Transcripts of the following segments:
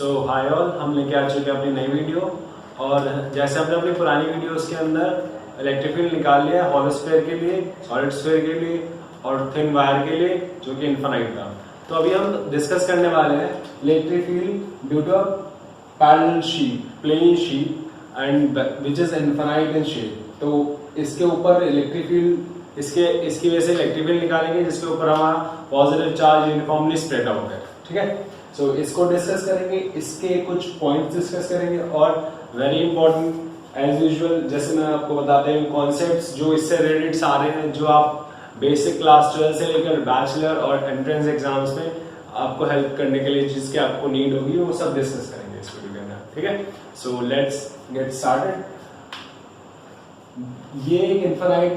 सो hi all, हम लेके आ चुके हैं अपनी नई वीडियो। और जैसे हमने अपनी पुरानी वीडियोस के अंदर इलेक्ट्रिक फील्ड निकाल लिया है हॉलो स्फीयर के लिए, सॉलिड स्फीयर के लिए और थिन वायर के लिए जो कि इनफाइनाइट था। तो अभी हम डिस्कस करने वाले हैं electric field due to parallel sheet, plane sheet and which is infinite in shape. तो इसके ऊपर इलेक्ट्रिक फील्ड इसकी वजह से इलेक्ट्रिक फील्ड निकालेंगे जिसके ऊपर हमारा positive charge uniformly spread out है। ठीक है, सो इसको डिस्कस करेंगे, इसके कुछ पॉइंट्स डिस्कस करेंगे और वेरी इंपॉर्टेंट एज यूजुअल जैसे मैं आपको बताते हैं कॉन्सेप्ट्स जो इससे रिलेटेड आ रहे हैं, जो आप बेसिक क्लास 12 से लेकर बैचलर और एंट्रेंस एग्जाम्स में आपको हेल्प करने के लिए जिसकी आपको नीड होगी वो सब डिस्कस करेंगे इस वीडियो के अंदर। ठीक है, सो लेट्स गेट स्टार्टेड। ये एक इनफाइनाइट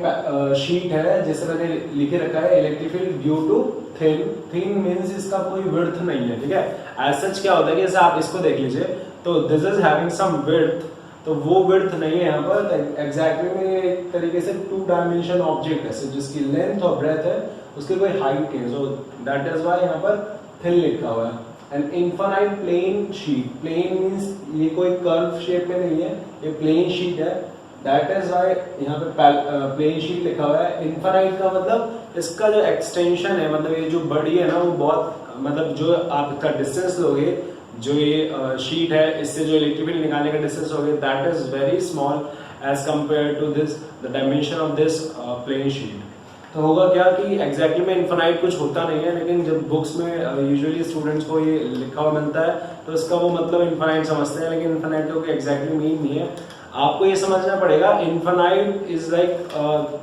शीट है जिसे मैंने लिखे रखा है electric field due to thin. Thin means इसका कोई विड्थ नहीं है। ठीक है, एज सच क्या होता है कि जैसे आप इसको देख लीजिए तो this is having some width, तो वो विड्थ नहीं है यहाँ पर एग्जैक्टली में एक तरीके से टू डायमेंशन ऑब्जेक्ट है जिसकी लेंथ और ब्रेथ है, उसकी कोई हाइट नहीं है, सो दैट इज व्हाई यहाँ पर थिन लिखा हुआ है। And infinite plane sheet, plane means ये कोई कर्व शेप में नहीं है, ये प्लेन शीट है, दैट इज व्हाई यहाँ पे प्लेन शीट लिखा हुआ है। इनफाइनाइट का मतलब इसका जो एक्सटेंशन है, मतलब ये जो बड़ी है ना वो बहुत, मतलब जो आप इसका डिस्टेंस लोगे, जो ये शीट है इससे जो इलेक्ट्रिक फील्ड निकालने का डिस्टेंस होगा that is very small as compare to this the dimension of this plane sheet. तो होगा क्या कि एग्जैक्टली में इनफाइनाइट कुछ होता नहीं है, लेकिन जब बुक्स में यूजुअली स्टूडेंट्स को ये लिखा हुआ मिलता है तो इसका वो मतलब इनफाइनाइट समझते हैं, लेकिन इनफाइनाइट का एग्जैक्टली मीन नहीं है। आपको ये समझना पड़ेगा इनफाइनाइट इज लाइक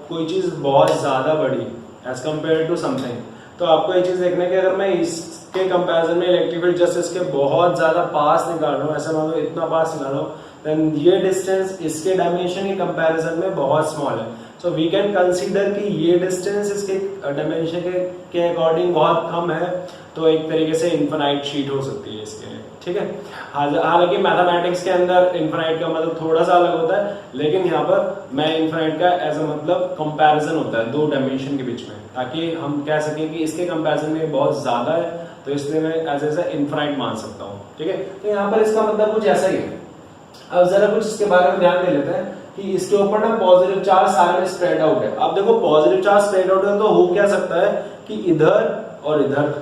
कोई चीज बहुत ज्यादा बड़ी एज कंपेयर टू समथिंग। तो आपको ये चीज देखना है कि अगर मैं इसके कंपैरिजन में इलेक्ट्रिक फील्ड जस्ट इसके बहुत ज्यादा पास निकाल रहा हूँ, ऐसा मान लो इतना पास निकाल रहा हूँ, देन ये डिस्टेंस इसके डायमेंशन के कंपैरिजन में बहुत स्मॉल है। सो वी कैन कंसीडर कि ये डिस्टेंस इसके डायमेंशन के अकॉर्डिंग बहुत कम है, तो एक तरीके से इनफाइनाइट शीट हो सकती है इसके लिए। ठीक है, हालांकि मैथमेटिक्स के अंदर इनफाइनाइट का मतलब थोड़ा सा अलग होता है, लेकिन यहाँ पर मैं इनफाइनाइट का एज अ मतलब कंपैरिजन होता है दो डायमेंशन के बीच में, ताकि हम कह सकें कि इसके कंपैरिजन में बहुत ज्यादा है, तो इसलिए मैं एज ए इनफाइनाइट मान सकता हूँ। ठीक है, तो यहाँ पर इसका मतलब कुछ ऐसा ही है। अब जरा कुछ इसके बारे में ध्यान दे लेते हैं कि इसके ऊपर ना पॉजिटिव चार्ज सारे में स्प्रेड आउट है। अब देखो पॉजिटिव चार्ज स्प्रेड आउट है तो हो क्या सकता है कि इधर और इधर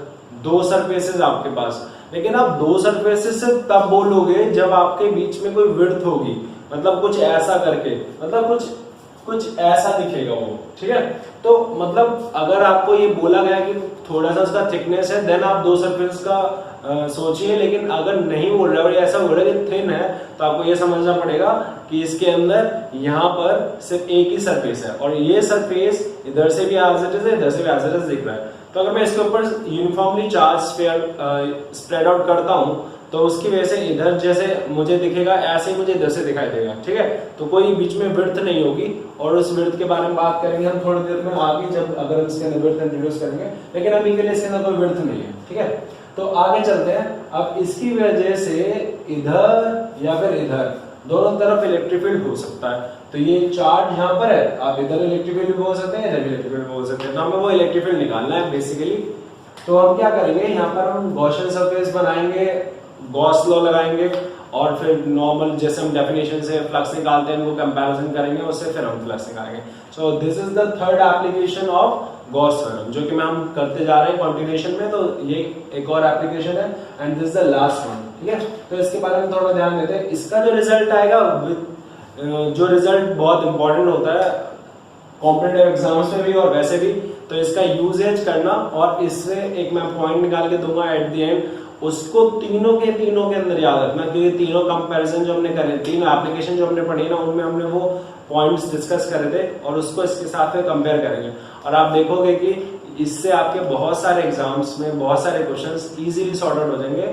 दो सरफेसेस आपके पास, लेकिन आप दो सरफेसेस से तब बोलोगे जब आपके बीच में कोई विड्थ होगी, मतलब कुछ ऐसा करके, मतलब कुछ ऐसा दिखेगा वो। ठीक है, तो मतलब अगर आपको ये बोला गया कि थोड़ा सा उसका थिकनेस है देन आप दो सरफेस का सोचिए, लेकिन अगर नहीं बोल रहा है और ऐसा बोल रहा है कि थिन है तो आपको ये समझना पड़ेगा कि इसके अंदर यहाँ पर सिर्फ एक ही सरफेस है और ये सरफेस इधर से भी एज इट इज है, इधर से भी एज इट इज दिख रहा है। तो अगर मैं इसके ऊपर यूनिफॉर्मली चार्ज स्प्रेड आउट करता हूँ तो उसकी वजह से इधर जैसे मुझे दिखेगा ऐसे ही मुझे इधर से दिखाई देगा। ठीक है, तो कोई बीच में विड्थ नहीं होगी, और उस विड्थ के बारे में बात करेंगे हम थोड़ी देर में आगे, जब अगर इसके अंदर विड्थ इंट्रोड्यूस करेंगे, लेकिन अभी के लिए इसके अंदर कोई विड्थ नहीं है। ठीक है, तो आगे चलते हैं। अब इसकी वजह से इधर या फिर इधर दोनों तरफ इलेक्ट्रिक फील्ड हो सकता है। तो ये चार्ज यहाँ पर है, आप इधर इलेक्ट्रिक फील्ड भी हो सकते हैं, इधर भी इलेक्ट्रिक फील्ड हो सकते हैं, तो हमें वो इलेक्ट्रिक फील्ड निकालना है बेसिकली। तो हम क्या करेंगे, यहाँ पर हम गॉसियन सरफेस बनाएंगे, गॉस लॉ लगाएंगे और फिर नॉर्मल जैसे हम डेफिनेशन से फ्लक्स निकालते हैं वो कंपैरिजन करेंगे, उससे फिर हम फ्लक्स निकालेंगे। So this is the third application of Gauss theorem, जो कि मैं हम करते जा रहे हैं कंटिन्यूएशन में, तो ये एक और एप्लीकेशन है and this is the last one. ठीक है, तो इसके बारे में थोड़ा ध्यान देते हैं। इसका जो रिजल्ट आएगा, जो रिजल्ट बहुत इंपॉर्टेंट होता है कॉम्पिटिटिव एग्जाम्स में भी और वैसे भी, तो इसका यूजेज करना, और इससे एक मैं पॉइंट निकाल के दूंगा एट द एंड, उसको तीनों के अंदर याद रखना, क्योंकि तीनों कंपैरिजन जो हमने करे, तीन एप्लीकेशन जो हमने पढ़ी ना, उनमें हमने वो पॉइंट्स डिस्कस करे थे और उसको इसके साथ में कंपेयर करेंगे, और आप देखोगे कि इससे आपके बहुत सारे एग्जाम्स में बहुत सारे क्वेश्चंस इजीली सॉर्ट आउट हो जाएंगे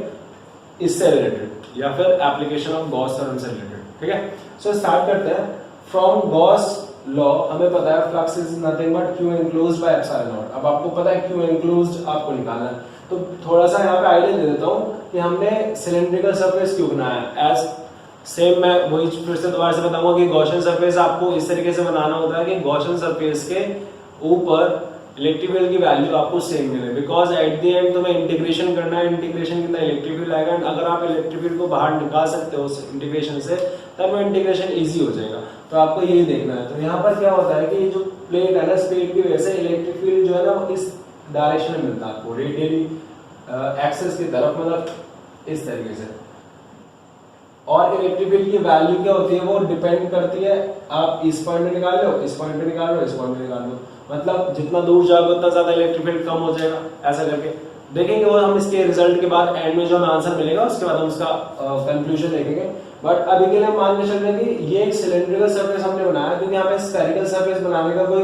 इससे रिलेटेड या फिर एप्लीकेशन ऑफ गॉस थ्योरम से रिलेटेड। ठीक है, सो स्टार्ट करते हैं। फ्रॉम गॉस लॉ हमें पता है flux is nothing but Q enclosed by epsilon naught। अब आपको पता है Q enclosed आपको निकालना है, तो थोड़ा सा यहाँ पे आइडिया दे देता हूँ कि हमने सिलेंड्रिकल सरफेस क्यों बनाया है। एज सेम मैं वही फिर से दोबारा से बताऊंगा कि गॉसियन सरफेस आपको इस तरीके से बनाना होता है कि गॉसियन सरफेस के ऊपर इलेक्ट्रिक फील्ड की वैल्यू आपको सेम मिले, बिकॉज एट द एंड तुम्हें इंटीग्रेशन करना है, इंटीग्रेशन कितना इलेक्ट्रिक फील्ड आएगा, एंड अगर आप इलेक्ट्रिक फील्ड को बाहर निकाल सकते हो उस इंटीग्रेशन से, तब वो इंटीग्रेशन इजी हो जाएगा। तो आपको यही देखना है। तो यहाँ पर क्या होता है कि जो प्लेट है ना, इस प्लेट की वजह से इलेक्ट्रिक फील्ड जो है ना इस डायरेक्शन में मिलता है आपको, रेडियली एक्सिस की तरफ, मतलब इस तरीके से। और इलेक्ट्रिक फील्ड की वैल्यू क्या होती है, वो डिपेंड करती है, आप इस पॉइंट में निकाल लो, इस पॉइंट में निकाल लो, इस पॉइंट में निकाल लो, मतलब जितना दूर जाओगे उतना ज्यादा इलेक्ट्रिक फील्ड कम हो जाएगा। ऐसा करके देखेंगे वो हम इसके रिजल्ट के बाद, एंड में जो हमें आंसर मिलेगा उसके बाद हम उसका कंक्लूजन देखेंगे। बट अभी के लिए हम मान के चल रहे हैं कि ये एक सिलेंड्रिकल सरफेस हमने बनाया, क्योंकि हमें स्फेरिकल सरफेस बनाने का कोई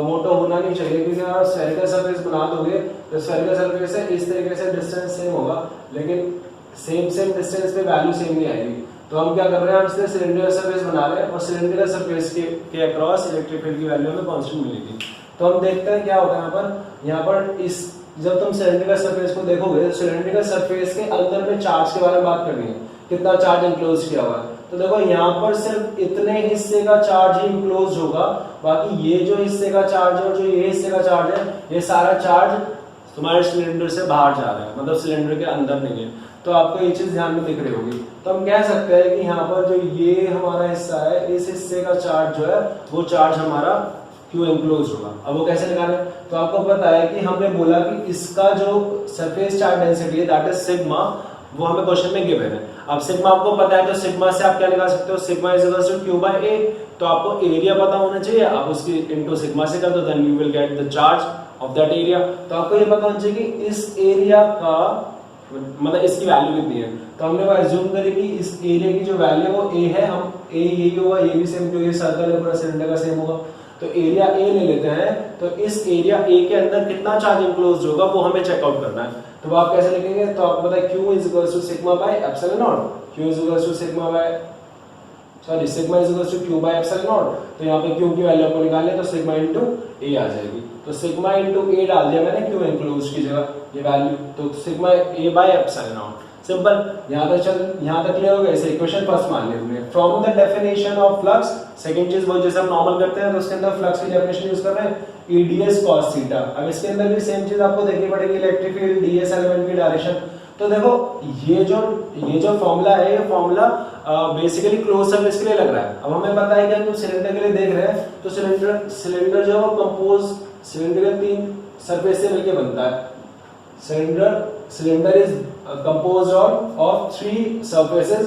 मोटो होना नहीं चाहिए, क्योंकि अगर आप स्फेरिकल सरफेस बना दोगे तो स्फेरिकल सरफेस से इस तरीके से डिस्टेंस सेम होगा, लेकिन सेम डिस्टेंस पे वैल्यू सेम नहीं आएगी। तो हम क्या कर रहे हैं, हम इसलिए सिलेंड्रिकल सरफेस बना रहे हैं, और सिलेंड्रिकल सरफेस के अक्रॉस इलेक्ट्रिक फील्ड की वैल्यू हमें कांस्टेंट मिलेगी। तो हम देखते हैं क्या होता है यहाँ पर इस, जब तुम सिलेंड्रिकल सरफेस को देखोगे तो सिलेंड्रिकल सरफेस के अंदर में चार्ज के बारे में बात करनी है, कितना चार्ज इंक्लोज किया हुआ है। तो देखो यहाँ पर सिर्फ इतने हिस्से का चार्ज ही इंक्लोज होगा, बाकी ये जो हिस्से का चार्ज है और जो ये हिस्से का चार्ज है, ये सारा चार्ज तुम्हारे सिलेंडर से बाहर जा रहा है, मतलब सिलेंडर के अंदर नहीं है। तो आपको ये चीज ध्यान में दिख रही होगी। तो हम कह सकते हैं कि यहाँ पर जो ये हमारा हिस्सा है, इस हिस्से का चार्ज जो है वो चार्ज हमारा क्यों एनक्लोज होगा। अब वो कैसे निकालें, तो आपको पता है कि हमने बोला कि इसका जो सरफेस चार्ज डेंसिटी है दैट इज सिग्मा, वो हमें क्वेश्चन में गिवन है। अब सिग्मा आपको पता है, तो सिग्मा से आप क्या निकाल सकते हो, sigma is equal to Q by A. तो आपको एरिया पता होना चाहिए, आप उसकी इनटू सिग्मा से कर दो, then you will get the charge of that area. तो आपको ये पता होना चाहिए कि इस एरिया का मतलब इसकी वैल्यू कितनी है। तो हमने वो एज्यूम करी कि इस एरिया की जो वैल्यू वो ए है, हम ए यही होगा, ये भी सेम, क्योंकि सर्कल है पूरा सिलेंडर का सेम होगा। तो एरिया ए ले लेते हैं, तो इस एरिया ए के अंदर कितना चार्ज इंक्लोज होगा वो हमें चेकआउट करना है। तो वो आप कैसे लिखेंगे, तो आपको पता है Q is equal to sigma by epsilon naught, Q is equal to sigma by sigma is equal to Q by epsilon naught. तो यहाँ पे Q की वैल्यू आपको निकालनी है, तो सिग्मा इनटू ए आ जाएगी। तो सिग्मा इनटू ए डाल दिया मैंने Q इंक्लोज की जगह ये वैल्यू, तो sigma A bye epsilon not. Simple, यहाँ तक क्लियर हो गया। इसे इक्वेशन फर्स्ट मान लिया हमने। From the definition of flux, second चीज वो जैसे हम नॉर्मल करते हैं तो उसके अंदर फ्लक्स की डेफिनेशन यूज कर रहे हैं, ईडीएस cos थीटा। अब इसके अंदर भी सेम चीज आपको देखनी पड़ेगी, इलेक्ट्रिक फील्ड डीएस एलिमेंट की डायरेक्शन। तो देखो ये जो फॉर्मूला है, ये फॉर्मूला बेसिकली क्लोज सरफेस के लिए लग रहा है। अब हमें पता है कि हम सिलेंडर के लिए देख रहे हैं, तो सिलेंडर जो है वो कंपोज सिलेंडर के 3 सरफेस से मिलकर बनता है। Cylinder is composed of 3 surfaces,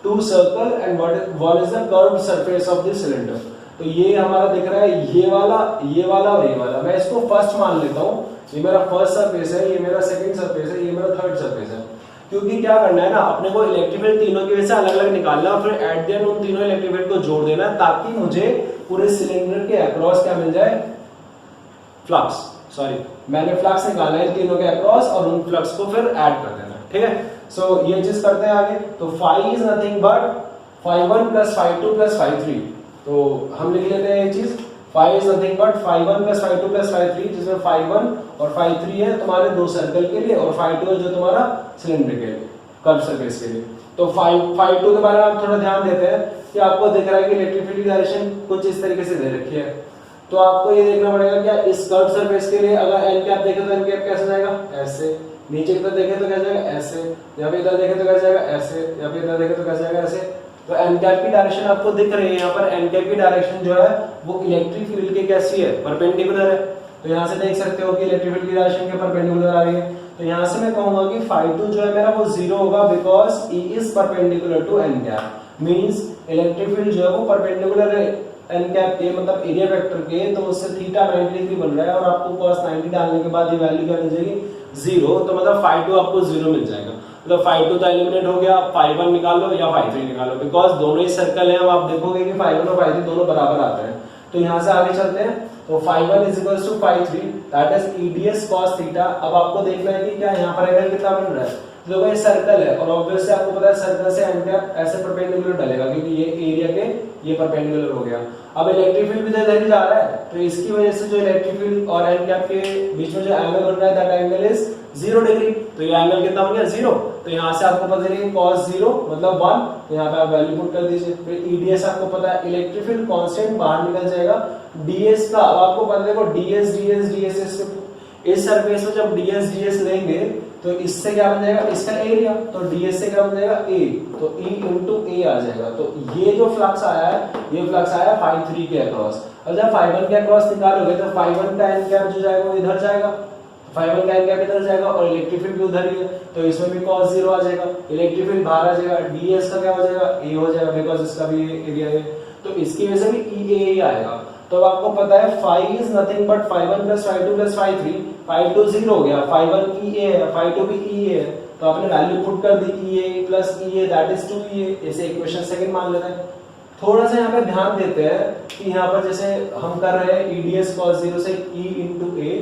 2 circle and one is the curved surface of the cylinder। तो ये हमारा दिख रहा है, ये वाला और ये वाला। मैं इसको फर्स्ट मान लेता हूँ, ये मेरा फर्स्ट सरफेस है, ये मेरा सेकंड सरफेस है, ये मेरा थर्ड सरफेस है। क्योंकि क्या करना है ना, अपने को इलेक्ट्रिक फील्ड तीनों की वजह से अलग अलग निकालना है, फिर एट द एंड उन तीनों इलेक्ट्रिक फील्ड को जोड़ देना है, ताकि मुझे पूरे सिलेंडर के अक्रॉस क्या मिल जाए, फ्लक्स। सॉरी, मैंने फ्लक्स निकालना है तीनों के अक्रॉस और उन फ्लक्स को फिर ऐड कर देना। ठीक है, सो ये चीज करते हैं आगे। तो phi is nothing but phi1 plus phi2 plus phi3। तो हम लिख लेते हैं ये चीज, phi is nothing but phi1 plus phi2 plus phi3, जिसमें phi1 और phi3 है तुम्हारे 2 सर्कल के लिए, और phi2 है जो तुम्हारा सिलेंडर के लिए, कर्व सरफेस के लिए। तो phi2 के बारे में आप थोड़ा ध्यान देते हैं कि आपको दिख रहा है कि इलेक्ट्रिक फील्ड की डायरेक्शन कुछ इस तरीके से दे रखी है। तो आपको ये देखना पड़ेगा क्या इस कर्व सरफेस के लिए अगर एन कैप देखे तो एन कैप कैसे जाएगा, ऐसे। नीचे की तरफ देखे तो कैसे जाएगा, ऐसे। या फिर इधर देखे तो कैसे जाएगा, ऐसे। या फिर इधर देखे तो कैसे जाएगा, ऐसे। तो एन कैप की डायरेक्शन आपको दिख रही है यहाँ पर। एन कैप की डायरेक्शन जो है वो इलेक्ट्रिक फील्ड के कैसी है, परपेंडिकुलर है। तो यहाँ से देख सकते हो कि इलेक्ट्रिक फील्ड की डायरेक्शन के परपेंडिकुलर आ रही है। तो यहाँ से मैं कहूंगा कि phi2 जो है मेरा वो 0 होगा, because E is perpendicular to n cap. Means electric field जो है वो परपेंडिकुलर है एन कैप के, मतलब एरिया वेक्टर के। तो उससे थीटा 90 डिग्री बन रहा है, और आपको cos 90 डालने के बाद ये वैल्यू क्या मिल जाएगी, 0। तो मतलब phi2 आपको 0 मिल जाएगा। मतलब phi2 तो एलिमिनेट हो गया, phi1 निकाल लो या phi3 निकाल लो, बिकॉज दोनों ही सर्कल हैं। अब आप देखोगे कि phi1 और phi3 दोनों बराबर आते हैं। तो यहाँ से आगे चलते हैं। तो phi1 is equal to phi3 that is EDS cos theta. अब आपको देखना है कि क्या यहाँ पर एंगल कितना बन रहा है, तो देखो ये सर्कल है और ऑब्वियसली आपको पता है सर्कल से एन कैप ऐसे परपेंडिकुलर डलेगा क्योंकि ये एरिया के ये परपेंडिकुलर हो गया। अब इलेक्ट्रिक फील्ड भी तो इधर ही जा रहा है, तो इसकी वजह से जो इलेक्ट्रिक फील्ड और एन कैप के बीच में जो एंगल बन रहा है दैट एंगल इज 0 डिग्री। तो ये एंगल कितना बन गया 0, तो यहाँ से आपको पता चलेगा cos 0 मतलब 1, तो यहाँ पे आप वैल्यू पुट कर दीजिए। फिर ईडीएस आपको पता है इलेक्ट्रिक फील्ड कांस्टेंट बाहर निकल जाएगा, डीएस का अब आपको पता देखो डीएस डीएस डीएस इस सरफेस में जब डीएस डीएस लेंगे तो इससे क्या बन जाएगा इसका एरिया, तो डीएस से क्या बन जाएगा ए, तो ई इंटू ए आ जाएगा। तो ये जो फ्लक्स आया है ये फ्लक्स आया 5-3 के अक्रॉस। अब जब 5-1 के अक्रॉस निकालोगे तो 5-1 का एन कैप जो जाएगा वो इधर जाएगा, 5-1 का एन कैप इधर जाएगा और इलेक्ट्रिक फील्ड भी उधर ही है, तो इसमें भी cos 0 आ जाएगा, इलेक्ट्रिक फील्ड बाहर आ जाएगा, डीएस का क्या हो जाएगा ए हो जाएगा बिकॉज इसका भी एरिया है, तो इसकी वजह से भी ई ए आएगा। तो आपको पता है phi is nothing but phi1 plus phi2 plus phi3, phi2 0 हो गया, phi1 EA है, phi2 भी EA है, तो आपने वैल्यू पुट कर दी EA plus EA that is 2EA, इसे इक्वेशन सेकंड मान लेते हैं। थोड़ा सा यहाँ पे ध्यान देते हैं कि यहाँ पर जैसे हम कर रहे हैं EDS cos 0 से E into A,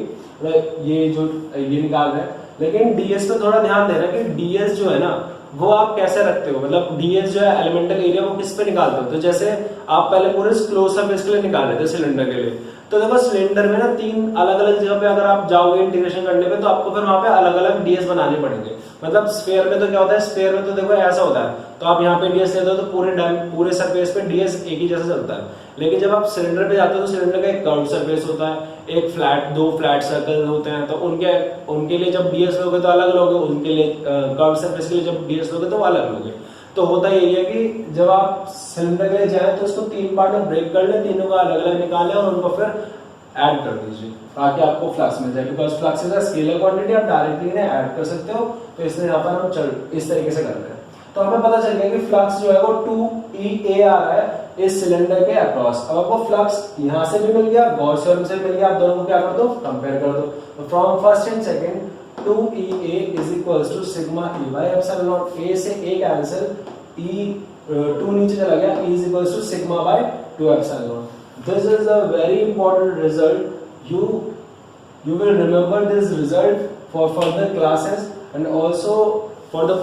ये जो ये निकाल रहे हैं, लेकिन DS पे थोड़ा ध्यान देना कि DS जो है ना वो आप कैसे रखते हो, मतलब डीएस जो है एलिमेंटल एरिया वो किस पे निकालते हो। तो जैसे आप पहले पूरे क्लोज सरफेस के लिए निकाल रहे थे सिलेंडर के लिए, तो देखो सिलेंडर में ना 3 अलग अलग जगह पे अगर आप जाओगे इंटीग्रेशन करने पे तो आपको फिर वहां पे अलग अलग डीएस बनाने पड़ेंगे। मतलब स्फीयर में तो क्या होता है, स्फीयर में तो देखो ऐसा होता है, तो आप यहाँ पे डीएस लेते हो तो पूरे सरफेस पे डीएस एक ही जैसा चलता है, लेकिन जब आप सिलेंडर पे जाते हो तो सिलेंडर का एक कर्व सरफेस होता है, एक फ्लैट 2 फ्लैट सर्कल होते हैं, तो उनके लिए जब डीएस लोगे तो अलग लोगे, उनके लिए कर्व सरफेस के लिए जब डीएस लोगे तो अलग लोगे। तो होता यही है कि जब आप सिलेंडर के लिए जाए तो उसको 3 पार्ट में ब्रेक कर ले, तीनों का अलग अलग निकालें और उनको फिर ऐड कर दीजिए ताकि आपको फ्लक्स मिल जाए, because flux is a scalar quantity, आप डायरेक्टली इन्हें ऐड कर सकते हो, तो इसलिए यहाँ पर हम इस तरीके से कर रहे हैं। तो हमें पता चल गया कि फ्लक्स जो है वो 2EA आ रहा है इस सिलेंडर के अक्रॉस। अब आपको फ्लक्स यहाँ से भी मिल गया, गॉस थ्योरम से मिल गया, आप दोनों को क्या कर दो कंपेयर कर दो। तो from first and second 2EA is equals to sigma E by epsilon naught, A से A कैंसिल, E 2 नीचे चला गया, E is equals to sigma by 2 epsilon naught. This is a very important result. You will remember this result for further classes and also for the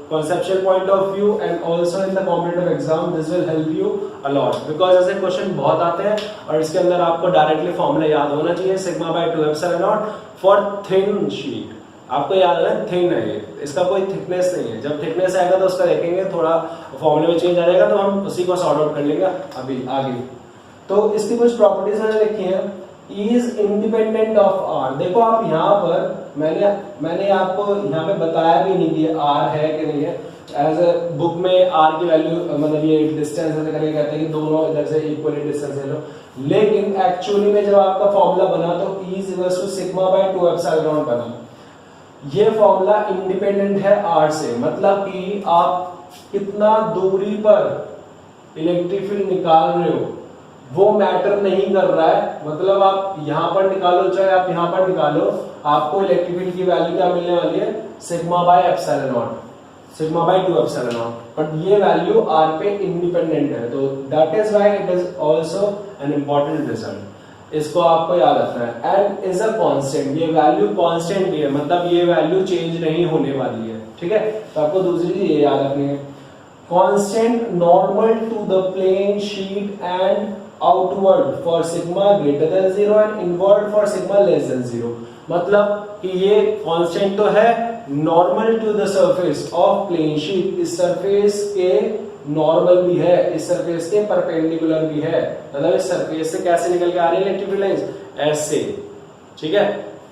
conceptual point of view and also in the competitive exam. This will help you a lot because ऐसे question बहुत आते हैं और इसके अंदर आपको directly formula याद होना चाहिए, sigma by 2 epsilon not for thin sheet. आपको याद है थिन है ये, इसका कोई थिकनेस नहीं है, जब थिकनेस आएगा तो उसका देखेंगे थोड़ा फॉर्मूले में चेंज आ जाएगा, तो हम उसी को सॉर्ट आउट कर लेंगे अभी आगे। तो इसकी कुछ प्रॉपर्टीज मैंने लिखी है, इज इंडिपेंडेंट ऑफ आर। देखो आप यहाँ पर मैंने आपको यहाँ पे बताया भी नहीं कि आर है कि नहीं है, एज अ बुक में आर की वैल्यू मतलब ये डिस्टेंस ऐसे करके कहते हैं कि दोनों इधर से इक्वली डिस्टेंस ले लो, लेकिन एक्चुअली में जब आपका फॉर्मूला बना तो E is equal to sigma by 2 epsilon naught बना। ये फॉर्मूला इंडिपेंडेंट है आर से, मतलब कि आप कितना दूरी पर इलेक्ट्रिक फील्ड निकाल रहे हो वो मैटर नहीं कर रहा है, मतलब आप यहां पर निकालो चाहे आप यहां पर निकालो, आपको इलेक्ट्रिक फील्ड की वैल्यू क्या मिलने वाली है, sigma by epsilon not, sigma by 2 epsilon not, but ये वैल्यू आर पे इंडिपेंडेंट है, तो that is why it is also an important result. इसको आपको याद रखना है। एंड इज अ कांस्टेंट, ये वैल्यू कांस्टेंट भी है, मतलब ये वैल्यू चेंज नहीं होने वाली है, ठीक है। तो आपको दूसरी चीज ये याद रखनी है, constant normal to the plane sheet and outward for sigma greater than 0 and inward for sigma less than 0, मतलब कि ये कांस्टेंट तो है normal to the surface of plane sheet, इस सरफेस के नॉर्मल भी है, इस सरफेस के परपेंडिकुलर भी है, मतलब इस सरफेस से कैसे निकल के आ रही है इलेक्ट्रिक फील्ड लाइंस, ऐसे, ठीक है,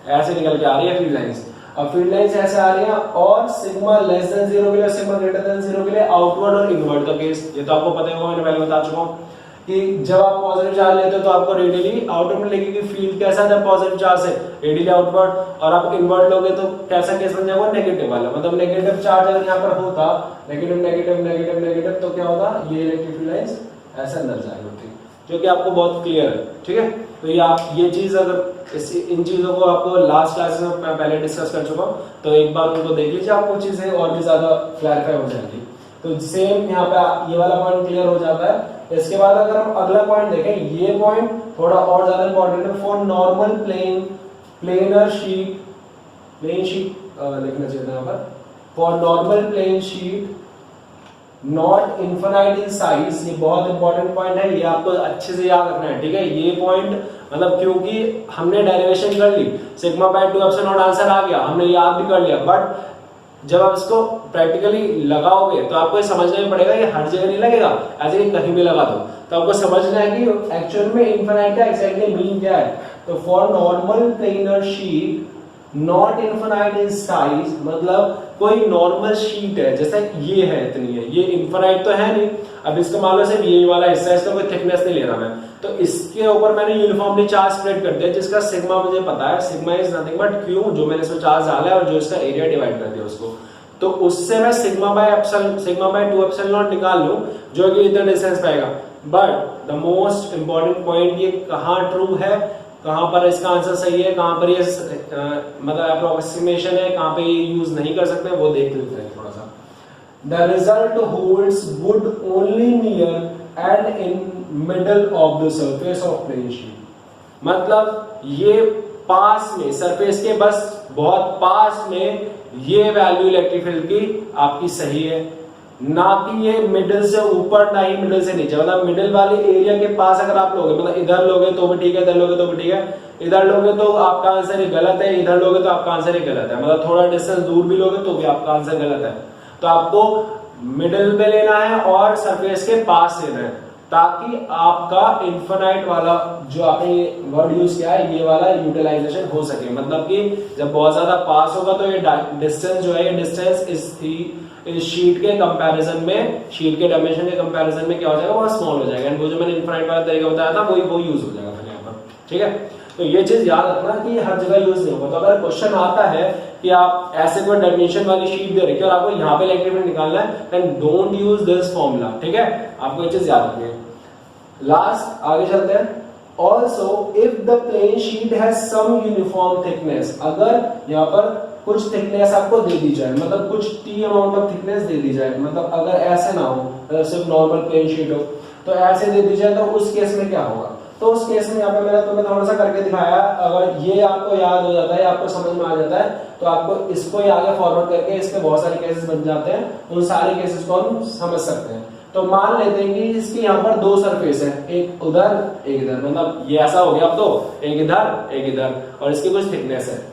ऐसे निकल के आ रही है फील्ड लाइंस। अब फील्ड लाइंस ऐसे आ रही हैं और सिग्मा लेस देन 0 के लिए, सिग्मा ग्रेटर देन 0 के लिए आउटवर्ड और इनवर्ड का केस, ये तो आपको पता होगा, मैंने पहले बता चुका हूं कि जब आप पॉजिटिव चार्ज लेते हो तो आपको रेडियली आउटवर्ड में लेके फील्ड कैसा था पॉजिटिव चार्ज से रेडियली आउटवर्ड, और आप इनवर्ड लोगे तो कैसा केस बन जाएगा नेगेटिव वाला, मतलब नेगेटिव चार्ज अगर यहाँ पर होता नेगेटिव नेगेटिव नेगेटिव नेगेटिव तो क्या होता, ये इलेक्ट्रिक फील्ड लाइंस ऐसे अंदर जाएगी होती, जो कि आपको बहुत क्लियर है, ठीक है। तो ये आप ये चीज अगर इन चीजों को आपको लास्ट क्लास में मैं पहले डिस्कस कर चुका हूँ, तो एक बार उनको देख लीजिए, आपको चीजें और भी ज्यादा क्लैरिफाई हो जाएगी। तो सेम यहाँ पे ये वाला पॉइंट क्लियर हो जाता है। इसके बाद अगर हम अगला पॉइंट देखें, ये पॉइंट थोड़ा और ज्यादा इंपॉर्टेंट है, for normal planar sheet, plane sheet लिखना चाहिए यहाँ पर, for normal plane sheet not infinite in size, ये बहुत इंपॉर्टेंट पॉइंट है, ये आपको अच्छे से याद रखना है, ठीक है। ये पॉइंट मतलब क्योंकि हमने डेरिवेशन कर ली, sigma by 2 epsilon naught answer आ गया, हमने याद भी कर लिया, बट जब आप इसको प्रैक्टिकली लगाओगे तो आपको ये समझना भी पड़ेगा, ये हर जगह नहीं लगेगा, ऐसे कि कहीं भी लगा दो, तो आपको समझना है कि एक्चुअल में इनफाइनाइट का एक्जैक्टली मीन क्या है। तो for normal planar sheet not infinite in size, मतलब कोई नॉर्मल शीट है जैसे ये है, इतनी है, ये इनफाइनाइट तो है नहीं, अब इसका मान लो सिर्फ ये वाला हिस्सा है, इसका कोई थिकनेस नहीं ले रहा मैं, तो इसके ऊपर मैंने यूनिफॉर्मली चार्ज स्प्रेड कर दिया, जिसका सिग्मा मुझे पता है, sigma is nothing but Q, जो मैंने इसमें चार्ज डाला है और जो इसका एरिया डिवाइड कर दिया उसको, तो उससे मैं सिग्मा बाय 2 एप्सिलॉन नॉट निकाल लूं, जो कि इतना डिस्टेंस पाएगा। But the most important point, ये कहां ट्रू है, कहां पर इसका आंसर सही है, कहां पर ये मतलब अप्रोक्सीमेशन है, कहां पे ये यूज नहीं कर सकते, वो देख लेते हैं थोड़ा सा। The result holds good only near and in middle of the surface of plane sheet, मतलब ये पास में, सरफेस के बस बहुत पास में ये वैल्यू इलेक्ट्रिक फील्ड की आपकी सही है, ना कि ये मिडिल से ऊपर ना ही मिडिल से नीचे, मतलब मिडिल वाले एरिया के पास अगर आप लोगे, मतलब इधर लोगे तो भी ठीक है, इधर लोगे तो भी ठीक है, इधर लोगे तो आपका आंसर ही गलत है, इधर लोगे तो आपका आंसर ही गलत है, मतलब थोड़ा डिस्टेंस दूर भी लोगे तो भी आपका आंसर गलत है। तो आपको मिडिल पे लेना है और सरफेस के पास लेना है, ताकि आपका इनफाइनाइट वाला जो आपने वर्ड यूज किया है, ये वाला यूटिलाइजेशन हो सके, मतलब कि जब बहुत ज्यादा पास होगा तो ये डिस्टेंस जो है, ये डिस्टेंस इस शीट के कंपैरिजन में, शीट के डायमेंशन के कंपैरिजन में क्या हो जाएगा, बहुत स्मॉल हो जाएगा, एंड वो जो मैंने इनफाइनाइट वाला तरीका बताया था वो यूज हो जाएगा फिर यहाँ पर, ठीक है। तो ये चीज याद रखना कि हर जगह यूज नहीं होगा। तो अगर क्वेश्चन आता है कि आप ऐसे कोई डायमेंशन वाली शीट दे रखी है और आपको यहाँ पे इलेक्ट्रिक फील्ड निकालना है, then don't use this formula, ठीक है, आपको ये चीज याद रखनी है। लास्ट आगे चलते हैं। Also if the plane sheet has some uniform thickness, अगर यहाँ पर कुछ थिकनेस आपको दे दी जाए, मतलब कुछ टी अमाउंट ऑफ थिकनेस दे दी जाए, मतलब अगर ऐसे ना हो, मतलब सिर्फ नॉर्मल प्लेन शीट हो, तो ऐसे दे दी जाए, तो उस केस में क्या होगा। तो उस केस में यहाँ पे मैंने तुम्हें थोड़ा सा करके दिखाया, अगर ये आपको याद हो जाता है, आपको समझ में आ जाता है, तो आपको इसको ही आगे फॉरवर्ड करके इसके बहुत सारे केसेस बन जाते हैं, उन सारे केसेस को हम समझ सकते हैं। तो मान लेते हैं कि इसकी यहाँ पर दो सरफेस है, एक उधर एक इधर, मतलब ये ऐसा हो गया, अब तो एक इधर और इसकी कुछ थिकनेस है,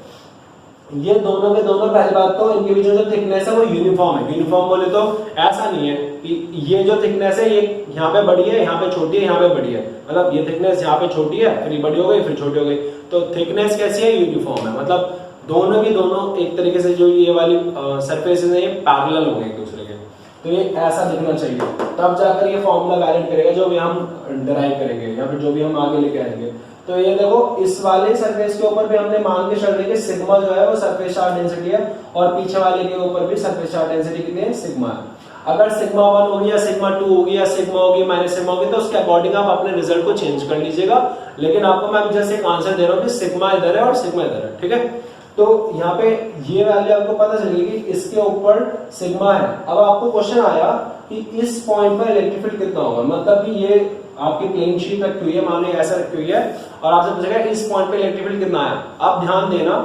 ये दोनों के दोनों, पहली बात तो इनके बीच में जो थिकनेस है वो यूनिफॉर्म है। यूनिफॉर्म बोले तो ऐसा नहीं है कि ये जो थिकनेस है ये यहाँ पे बड़ी है, यहाँ पे छोटी है, यहाँ पे बड़ी है, मतलब ये थिकनेस यहाँ पे छोटी है, फिर बड़ी हो गई, फिर छोटी हो गई, तो थिकनेस कैसी है, यूनिफॉर्म है, मतलब दोनों की दोनों एक तरीके से जो ये वाली सरफेसेस है ये पैरेलल हो गए एक दूसरे के, तो ये ऐसा दिखना चाहिए, तब जाकर ये फॉर्मूला वैलिड करेगा जो भी हम डिराइव करेंगे या फिर जो भी हम आगे लेके आएंगे। तो ये देखो, इस वाले सरफेस के ऊपर भी हमने मान के चल रही है सिग्मा जो है वो सरफेस चार्ज डेंसिटी है, और पीछे वाले के ऊपर भी सरफेस चार्ज डेंसिटी कितनी है, सिग्मा है। अगर सिग्मा 1 होगी या सिग्मा 2 होगी या सिग्मा होगी माइनस सिग्मा होगी, तो उसके अकॉर्डिंग आप अपने रिजल्ट को चेंज कर लीजिएगा, लेकिन आपको मैं जैसे एक आंसर दे रहा हूँ कि सिग्मा इधर है और सिग्मा इधर है, ठीक है। तो यहाँ पे ये वैल्यू आपको पता चलेगी कि इसके ऊपर सिग्मा है। अब आपको क्वेश्चन आया कि इस पॉइंट पर इलेक्ट्रिक फील्ड कितना होगा, मतलब कि ये आपकी प्लेन शीट रखी हुई है, मान लो ऐसा रखी हुई है, और आपसे पूछेगा इस पॉइंट पे इलेक्ट्रिक फील्ड कितना आया। अब ध्यान देना,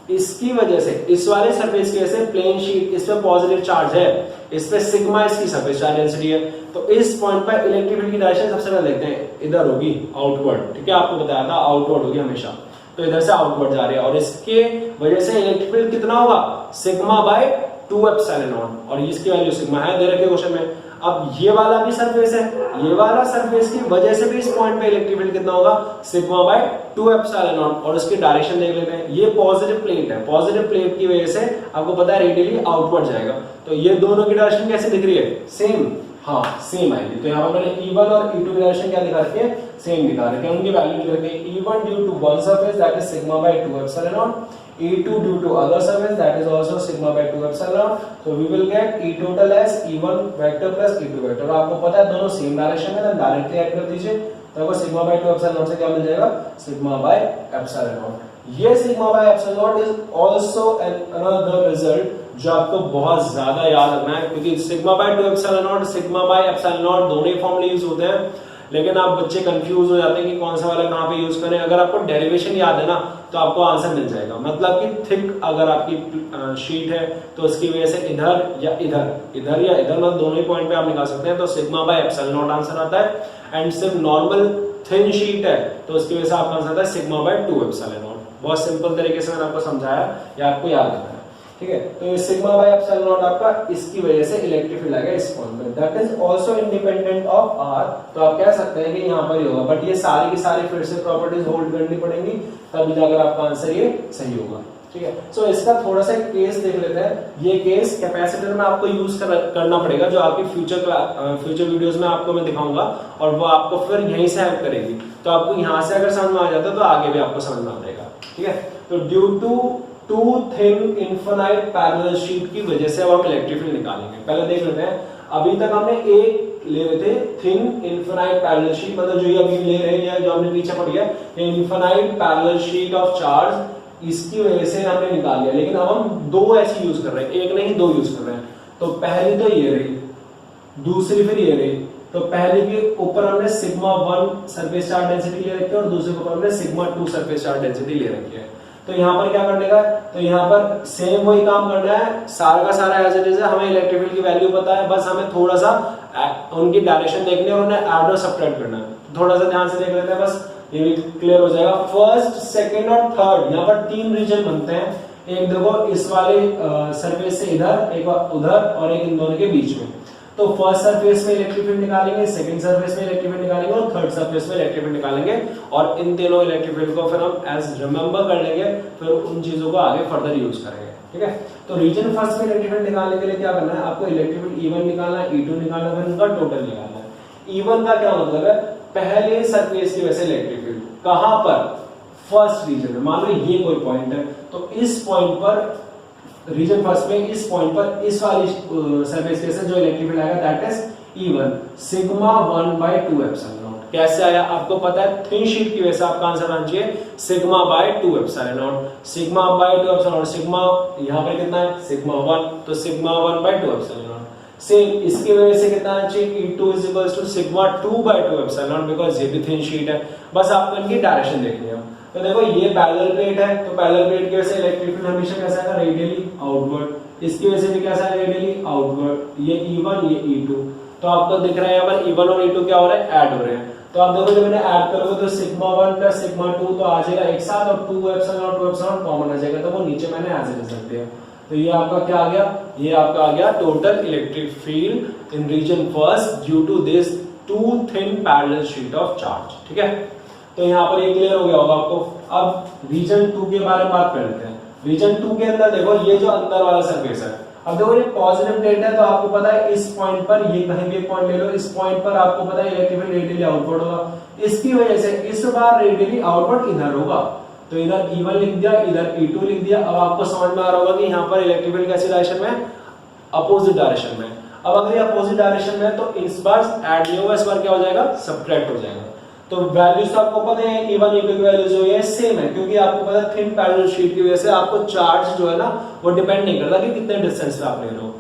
इसकी वजह से, इस वाले सरफेस की वजह से प्लेन शीट, इस पे पॉजिटिव चार्ज है, इस पे सिग्मा इसकी सरफेस चार्ज डेंसिटी है, तो इस पॉइंट पर इलेक्ट्रिक फील्ड की डायरेक्शन सबसे पहले देखते हैं, इधर होगी आउटवर्ड, ठीक है, आपको बताया था आउटवर्ड होगी हमेशा, तो इधर से आउटवर्ड जा रही है, और इसके वजह से इलेक्ट्रिक फील्ड कितना होगा, सिग्मा बाय 2 एप्सिलॉन नॉट, और इसकी वैल्यू सिग्मा है, दे रखे क्वेश्चन में। अब ये वाला भी सरफेस है, ये वाला सरफेस की वजह से भी इस पॉइंट पे इलेक्ट्रिक फील्ड कितना होगा, सिग्मा बाय 2 एप्सिलॉन नॉट, और उसकी डायरेक्शन देख लेते हैं, ये पॉजिटिव प्लेट है, पॉजिटिव प्लेट की वजह से आपको पता है रेडियली आउटवर्ड जाएगा, तो ये दोनों की डायरेक्शन कैसे दिख रही है, सेम, हाँ सेम आएगी। तो यहाँ पर मैंने E1 और E2 की डायरेक्शन क्या दिखा रखी है, सेम दिखा रखी है, उनकी वैल्यू लिख रखी है, E1 due to one surface that is sigma by 2 epsilon naught, E2 due to other surface that is also sigma by 2 epsilon, so we will get E total as E1 vector plus E2 vector, और आपको पता है दोनों same direction में, तो directly add कर दीजिए, तो आपको सिग्मा बाय 2 एप्सिलॉन नॉट से क्या मिल जाएगा, सिग्मा बाय एप्सिलॉन नॉट। ये sigma by epsilon not is also another result जो आपको बहुत ज्यादा याद रखना है, क्योंकि sigma by 2 epsilon not, sigma by epsilon not दोनों ही फॉर्मूले यूज होते हैं, लेकिन आप बच्चे कंफ्यूज हो जाते हैं कि कौन सा वाला कहाँ पे यूज करें। अगर आपको डेरिवेशन याद है ना तो आपको आंसर मिल जाएगा। मतलब कि थिक अगर आपकी शीट है तो उसकी वजह से इधर या इधर, इधर या इधर, मतलब दोनों ही पॉइंट पे आप निकाल सकते हैं, तो sigma by epsilon naught answer आता है। एंड सिर्फ नॉर्मल थिन शीट है तो उसकी वजह से आपका आंसर आता है सिग्मा बाय 2 एप्सिलॉन नॉट। बहुत सिंपल तरीके से मैंने आपको समझाया, या आपको याद रखना है, ठीक है। तो ये सिग्मा बाय एप्सिलॉन नॉट आपका इसकी वजह से इलेक्ट्रिक फील्ड आएगा इस पॉइंट पे, that is also independent of r. तो आप कह सकते हैं कि यहाँ पर ही होगा, बट ये सारी की सारी फिर से प्रॉपर्टीज होल्ड करनी पड़ेंगी, तभी जाकर आपका आंसर ये सही होगा, ठीक है। सो इसका थोड़ा सा केस देख लेते हैं। ये केस कैपेसिटर में आपको यूज करना पड़ेगा, जो आपके फ्यूचर वीडियोस में आपको मैं दिखाऊंगा, और वो आपको फिर यहीं से हेल्प करेगी। तो आपको यहाँ से अगर समझ में आ जाता है तो आगे भी आपको समझ में आ जाएगा, ठीक है। तो due to two thin infinite parallel sheet की वजह से अब हम इलेक्ट्रिक फील्ड निकालेंगे। पहले देख लेते हैं, अभी तक हमने एक ले रहे थे थिन इनफिनाइट पैरेलल शीट, मतलब जो ये अभी ले रहे हैं, जो हमने पीछे पढ़ी है, infinite parallel sheet of charge, इसकी वजह से हमने निकाल लिया। लेकिन अब हम दो ऐसी यूज कर रहे हैं, एक नहीं दो यूज कर रहे हैं। तो पहली तो ये रही, दूसरी फिर ये रही। तो पहले के ऊपर हमने सिग्मा 1 सरफेस चार्ज डेंसिटी ले रखी है और दूसरे के ऊपर हमने सिग्मा 2 सरफेस चार्ज डेंसिटी ले रखी है। तो यहाँ पर क्या करने का, तो यहाँ पर सेम वही काम करना है, सारा का सारा एज इट इज है। हमें इलेक्ट्रिक फील्ड की वैल्यू पता है, बस हमें थोड़ा सा उनकी डायरेक्शन देखनी है और उन्हें ऐड और सब्ट्रैक्ट करना है। थोड़ा सा ध्यान से देख लेते हैं, बस ये भी क्लियर हो जाएगा। फर्स्ट, सेकंड और थर्ड, यहाँ पर 3 रीजन बनते हैं। एक देखो इस वाले सरफेस से इधर, एक उधर, और एक इन दोनों के बीच में। तो फर्स्ट सरफेस में इलेक्ट्रिक फील्ड निकालेंगे, सेकंड सरफेस में इलेक्ट्रिक फील्ड निकालेंगे और थर्ड सरफेस में इलेक्ट्रिक फील्ड निकालेंगे, और इन तीनों इलेक्ट्रिक फील्ड को फिर हम एज रिमेंबर कर लेंगे, फिर उन चीजों को आगे फर्दर यूज करेंगे, ठीक है। तो रीजन फर्स्ट में इलेक्ट्रिक फील्ड निकालने के लिए क्या करना है, आपको इलेक्ट्रिक फील्ड E1 निकालना है, E2 निकालना है, फिर उनका टोटल निकालना है। E1 का क्या मतलब है, पहले सरफेस की वजह से इलेक्ट्रिक फील्ड कहां पर, फर्स्ट रीजन में। मान लो ये कोई पॉइंट है, तो इस पॉइंट पर रीजन फर्स्ट में, इस पॉइंट पर इस वाली सरफेस के से जो इलेक्ट्रिक फील्ड आएगा that is E1 sigma 1/2 epsilon not. कैसे आया आपको पता है, थिन शीट की वजह से आपका आंसर आना चाहिए sigma by 2 epsilon not. Sigma by 2 epsilon not, sigma यहां पर कितना है, सिग्मा 1, तो सिग्मा 1/2 एप्सिलॉन नॉट। सेम इसकी वजह से कितना आना चाहिए, E2 is equals to sigma 2/2 epsilon naught, because ये भी थिन शीट है। बस आपको इनकी डायरेक्शन देखनी है। तो देखो ये पैरेलल प्लेट है, तो पैरेलल प्लेट की वजह से इलेक्ट्रिक फील्ड हमेशा कैसा है, रेडियली आउटवर्ड। इसकी वजह से भी कैसा है, रेडियली आउटवर्ड। ये E1, ये E2, तो आपको दिख रहा है यहाँ पर E1 और E2 क्या हो रहा है, ऐड हो रहे हैं। तो आप देखो जब मैंने ऐड करोगे तो सिग्मा 1 प्लस सिग्मा 2 तो आ जाएगा एक साथ, और 2 एप्सिलॉन कॉमन आ जाएगा, तो वो नीचे मैंने एज इट इज रख दिया। तो ये आपका क्या आ गया, ये आपका आ गया total electric field in region first due to this two thin parallel sheet of charge, ठीक है। तो यहाँ पर ये क्लियर हो गया होगा आपको। अब रीजन 2 के बारे में बात कर लेते हैं। रीजन 2 के अंदर देखो ये जो अंदर वाला सरफेस है, अब देखो ये पॉजिटिव प्लेट है, तो आपको पता है इस पॉइंट पर, ये कहीं भी एक पॉइंट ले लो, इस पॉइंट पर आपको पता है इलेक्ट्रिक फील्ड रेडियली आउटवर्ड होगा। इसकी वजह से इस बार रेडियली आउटवर्ड इधर होगा, तो इधर E1 लिख दिया, इधर E2 लिख दिया। अब आपको समझ में आ रहा होगा कि यहाँ पर इलेक्ट्रिक फील्ड कैसी डायरेक्शन में, अपोजिट डायरेक्शन में। अब अगर ये अपोजिट डायरेक्शन में, तो इस बार ऐड नहीं होगा, इस बार क्या हो जाएगा, सब्ट्रैक्ट हो जाएगा। तो वैल्यूज तो आपको पता है, E1 E2 की वैल्यूज जो है सेम है, क्योंकि आपको पता है थिन पैरेलल शीट की वजह से आपको चार्ज जो है ना वो डिपेंड नहीं करता कि कितने डिस्टेंस पे आप ले रहे हो।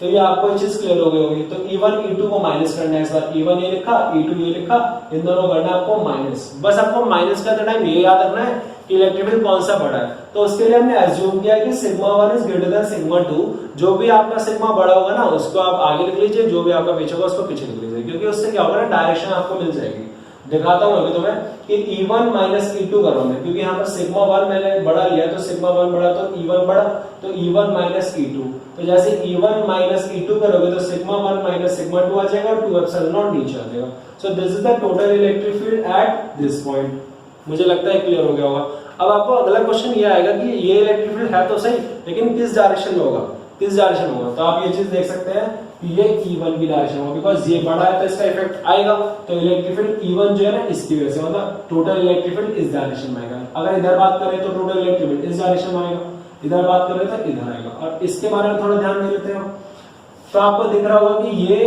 तो ये आपको ये चीज क्लियर हो गई होगी। तो E1 E2 को माइनस करना है, इस बार E1 ये लिखा, E2 ये लिखा, इन दोनों करना है आपको माइनस। बस आपको माइनस करते टाइम ये याद रखना है कि इलेक्ट्रिक फील्ड कौन सा बड़ा है। तो उसके लिए हमने अज्यूम किया कि sigma 1 is greater than sigma 2। जो भी आपका सिग्मा बड़ा होगा ना उसको आप आगे लिख लीजिए, जो भी आपका पीछे होगा उसको पीछे लिख लीजिए, क्योंकि उससे क्या होगा ना, डायरेक्शन आपको मिल जाएगी। दिखाता हूं अभी तुम्हें कि E1 माइनस E2 कर रहा हूं मैं, क्योंकि यहाँ पर सिग्मा 1 मैंने बड़ा लिया, तो सिग्मा 1 बड़ा तो E1 बड़ा, तो E1 माइनस E2। तो जैसे E1 माइनस E2 करोगे तो सिग्मा 1 माइनस सिग्मा 2 आ जाएगा और 2 एप्सिलॉन नॉट नीचे आ जाएगा। So this is the total electric field at this point. मुझे लगता है क्लियर हो गया होगा। अब आपको अगला क्वेश्चन ये आएगा कि ये इलेक्ट्रिक फील्ड है तो सही, लेकिन किस डायरेक्शन में होगा, किस डायरेक्शन में होगा। तो आप ये चीज देख सकते हैं कि ये E1 की डायरेक्शन होगा, बिकॉज ये बड़ा है तो इसका इफेक्ट आएगा। तो इलेक्ट्रिक फील्ड E1 जो है ना इसकी वजह से, मतलब टोटल इलेक्ट्रिक फील्ड इस डायरेक्शन में आएगा। अगर इधर बात करें तो टोटल इलेक्ट्रिक फील्ड इस डायरेक्शन में आएगा, इधर बात करें तो इधर आएगा। और इसके बारे में थोड़ा ध्यान दे लेते हैं। तो आपको दिख रहा होगा कि ये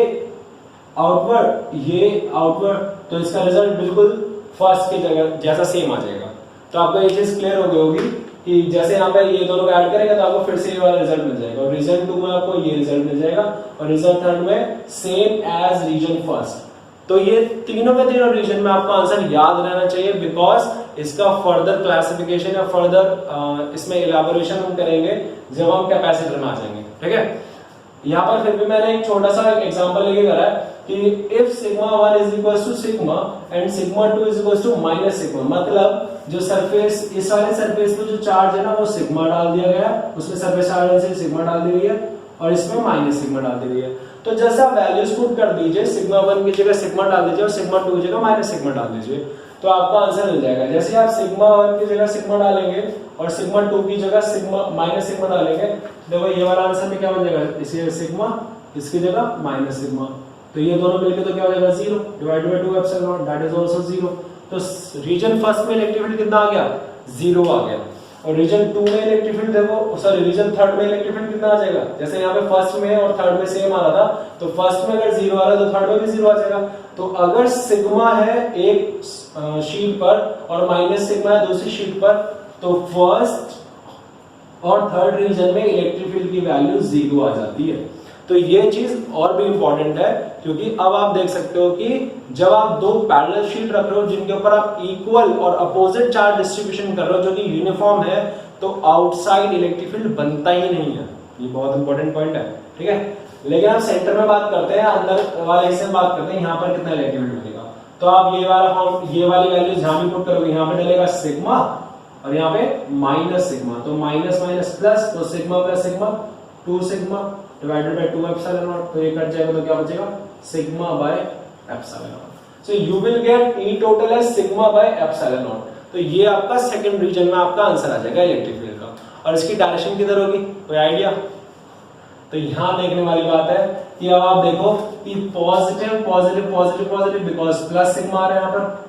आउटवर्ड, ये आउटवर्ड, तो इसका रिजल्ट बिल्कुल फर्स्ट की जगह जैसा सेम आ जाएगा। तो आपको ये चीज क्लियर हो गई होगी कि जैसे यहाँ पे ये दोनों को ऐड करेंगे तो आपको फिर से ये वाला रिजल्ट मिल जाएगा, और रीजन 2 में आपको ये रिजल्ट मिल जाएगा, और रीजन 3 में सेम एज रीजन फर्स्ट। तो ये तीनों के तीनों रीजन में आपको आंसर याद रहना चाहिए, बिकॉज इसका फर्दर क्लासिफिकेशन या फर्दर इसमें इलाबोरेशन हम करेंगे जब हम कैपेसिटर में आ जाएंगे, ठीक है। यहाँ पर फिर भी मैंने एक छोटा सा एग्जांपल लेके करा है कि if sigma 1 is equal to sigma and sigma 2 is equal to minus sigma, मतलब जो सरफेस, इस वाले सरफेस पे जो चार्ज है ना वो सिग्मा डाल दिया गया, उसमें सरफेस चार्ज से सिग्मा डाल दी गई है और इसमें माइनस सिग्मा डाल दी गई है। तो जैसे आप वैल्यूज पुट कर दीजिए, सिग्मा 1 की जगह सिग्मा डाल दीजिए और सिग्मा 2 की जगह माइनस सिग्मा डाल दीजिए, तो आपका आंसर मिल जाएगा। जैसे आप सिग्मा 1 की जगह सिग्मा डालेंगे और सिग्मा 2 की जगह सिग्मा माइनस सिग्मा डालेंगे, देखो ये वाला आंसर में क्या बन जाएगा, इसे सिग्मा, इसकी जगह माइनस सिग्मा, तो ये दोनों मिलकर तो क्या हो जाएगा 0 divided by 2 epsilon not, that is also 0। तो रीजन फर्स्ट में इलेक्ट्रिक फील्ड कितना आ गया, 0 आ गया। और रीजन 2 में इलेक्ट्रिक फील्ड देखो, सॉरी रीजन 3 में इलेक्ट्रिक फील्ड कितना आ जाएगा, जैसे यहाँ पे फर्स्ट में और थर्ड में सेम आ रहा था, तो फर्स्ट में अगर 0 आ रहा है तो थर्ड में भी 0 आ जाएगा। तो अगर सिग्मा है एक शीट पर और माइनस सिग्मा है दूसरी शीट पर, तो फर्स्ट और थर्ड रीजन में इलेक्ट्रिक फील्ड की वैल्यू 0 आ जाती है। तो ये चीज और भी इंपॉर्टेंट है, क्योंकि अब आप देख सकते हो कि जब आप दो पैरेलल शीट रख रहे हो जिनके ऊपर आप इक्वल और अपोजिट चार्ज डिस्ट्रीब्यूशन कर रहे हो जो कि यूनिफॉर्म है, तो आउटसाइड इलेक्ट्रिक फील्ड बनता ही नहीं है। ये बहुत इंपॉर्टेंट पॉइंट है, ठीक है। लेकिन आप सेंटर में बात करते हैं, अंदर वाले हिस्से में बात करते हैं, यहाँ पर कितना इलेक्ट्रिक फील्ड बनेगा। तो आप ये वाला फॉर्म, ये वाली वैल्यू जहां भी पुट करोगे, यहाँ पे डलेगा सिग्मा और यहाँ पे माइनस सिग्मा, तो माइनस माइनस प्लस, तो sigma plus sigma 2 sigma divided by 2 epsilon naught, तो ये कट जाएगा तो क्या बचेगा, sigma by epsilon naught. So you will get E total as sigma by epsilon naught. तो ये आपका सेकंड रीजन में आपका आंसर आ जाएगा इलेक्ट्रिक फील्ड का। और इसकी डायरेक्शन किधर होगी, कोई आइडिया? तो यहां देखने वाली बात है कि अब आप देखो कि positive positive positive positive, because plus sigma आ रहा है यहाँ पर,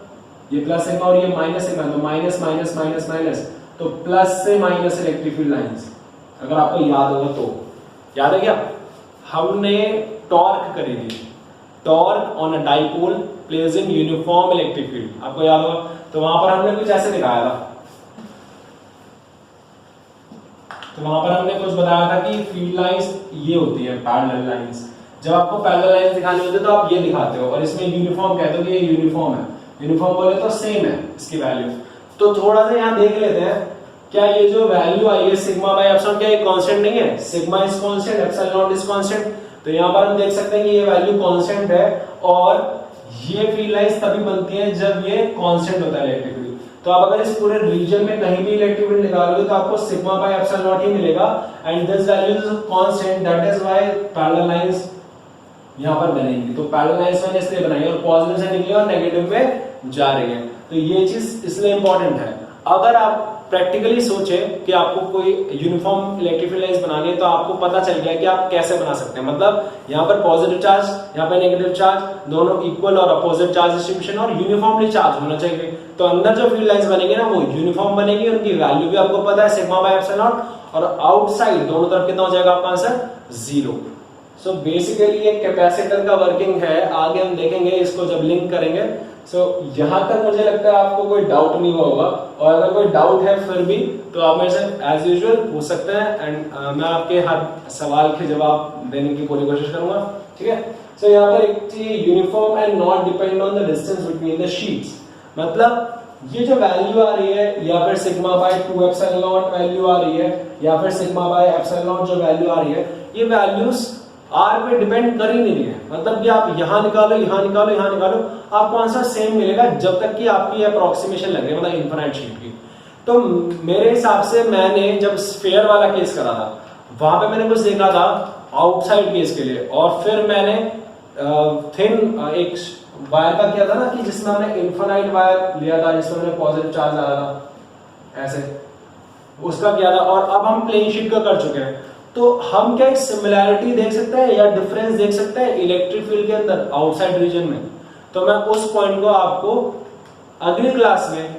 ये प्लस सिग्मा और ये माइनस सिग्मा, तो माइनस माइनस माइनस माइनस, तो प्लस से माइनस इलेक्ट्रिक फील्ड लाइंस। अगर आपको याद होगा तो याद है क्या, हमने टॉर्क करी थी, torque on a dipole placed in uniform electric field, आपको याद होगा। तो वहां पर हमने कुछ ऐसे दिखाया था, तो वहां पर हमने कुछ बताया था कि फील्ड लाइंस ये होती है पैरेलल लाइंस। जब आपको पैरेलल लाइंस दिखानी होती है तो आप ये दिखाते हो, और इसमें यूनिफॉर्म कहते हो कि ये यूनिफॉर्म है, यूनिफॉर्म बोले तो सेम है इसकी वैल्यू। तो थोड़ा सा यहाँ देख लेते हैं, क्या ये जो वैल्यू आई है सिग्मा बाय एप्सिलॉन, क्या ये कांस्टेंट नहीं है? Sigma is constant, epsilon not is constant. तो यहाँ पर हम देख सकते हैं कि ये वैल्यू कांस्टेंट है, और ये फील्ड लाइंस तभी बनती है जब ये कांस्टेंट होता है इलेक्ट्रिक फील्ड। तो आप अगर इस पूरे रीजन में कहीं भी इलेक्ट्रिक फील्ड निकालोगे तो आपको सिग्मा बाय एप्सिलॉन नॉट ही मिलेगा, and this value is constant, that is why parallel lines यहाँ पर बनेंगी। तो पैरेलल लाइंस मैंने इसलिए बनाई, और पॉजिटिव से निकली और नेगेटिव में जा रही है, तो ये चीज इसलिए इंपॉर्टेंट है। अगर आप प्रैक्टिकली सोचे कि आपको कोई यूनिफॉर्म इलेक्ट्रिक फील्ड लाइंस बनानी है, तो आपको पता चल गया कि आप कैसे बना सकते हैं। मतलब यहाँ पर पॉजिटिव चार्ज, यहाँ पर नेगेटिव चार्ज, दोनों इक्वल और अपोजिट चार्ज डिस्ट्रीब्यूशन और यूनिफॉर्मली चार्ज होना चाहिए। तो अंदर जो फील्ड लाइंस बनेगी ना वो यूनिफॉर्म बनेगी, उनकी वैल्यू भी आपको पता है सिग्मा बाय एप्सिलॉन नॉट, और आउटसाइड दोनों तरफ कितना हो जाएगा आपका आंसर 0। सो बेसिकली ये कैपेसिटर का वर्किंग है, आगे हम देखेंगे इसको जब लिंक करेंगे। सो यहां तक मुझे लगता है आपको कोई डाउट नहीं होगा, और अगर कोई डाउट है फिर भी तो आप मेरे से एज यूजुअल पूछ सकते हैं, एंड मैं आपके हर सवाल के जवाब देने की पूरी कोशिश करूंगा, ठीक है। सो यहाँ पर एक चीज, uniform and not depend on the distance between the sheets, मतलब ये जो वैल्यू आ रही है, या फिर sigma by 2 epsilon naught value आ रही है, या फिर सिग्मा बाय एप्सिलॉन नॉट जो वैल्यू आ रही है, ये वैल्यूज आर पे डिपेंड कर ही नहीं है। मतलब कि आप यहां निकालो यहां निकालो यहां निकालो, आपको आंसर सेम मिलेगा जब तक कि आपकी अप्रोक्सीमेशन लग रही है, मतलब इनफिनिट शीट की। तो मेरे हिसाब से मैंने जब स्फीयर वाला केस करा था, वहां पे मैंने कुछ देखा था आउटसाइड केस के लिए, और फिर मैंने थिन एक वायर का किया था ना, कि जिसमें हमने इनफिनिट वायर लिया था, जिसमें हमने पॉजिटिव चार्ज आ रहा था ऐसे, उसका किया था। और अब हम प्लेन शीट का कर चुके हैं, तो हम क्या एक सिमिलैरिटी देख सकते हैं या डिफरेंस देख सकते हैं इलेक्ट्रिक फील्ड के अंदर आउटसाइड रीजन में? तो मैं उस पॉइंट को आपको अगली क्लास में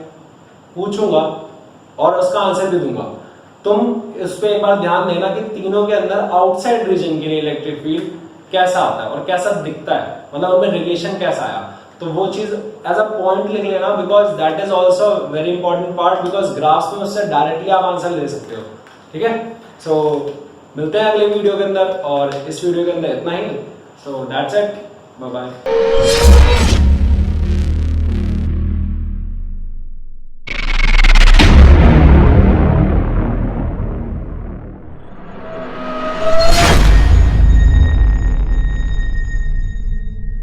पूछूंगा और उसका आंसर भी दूंगा। तुम इस पे एक बार ध्यान देना कि तीनों के अंदर आउटसाइड रीजन के लिए इलेक्ट्रिक फील्ड कैसा आता है और कैसा दिखता है, मतलब उनमें रिलेशन कैसा आया। तो वो चीज एज अ पॉइंट लिख लेना, because that is also very important part, because graphs में उससे डायरेक्टली आप आंसर दे सकते हो, ठीक है। सो मिलते हैं अगले वीडियो के अंदर, और इस वीडियो के अंदर इतना ही। So that's it, bye bye.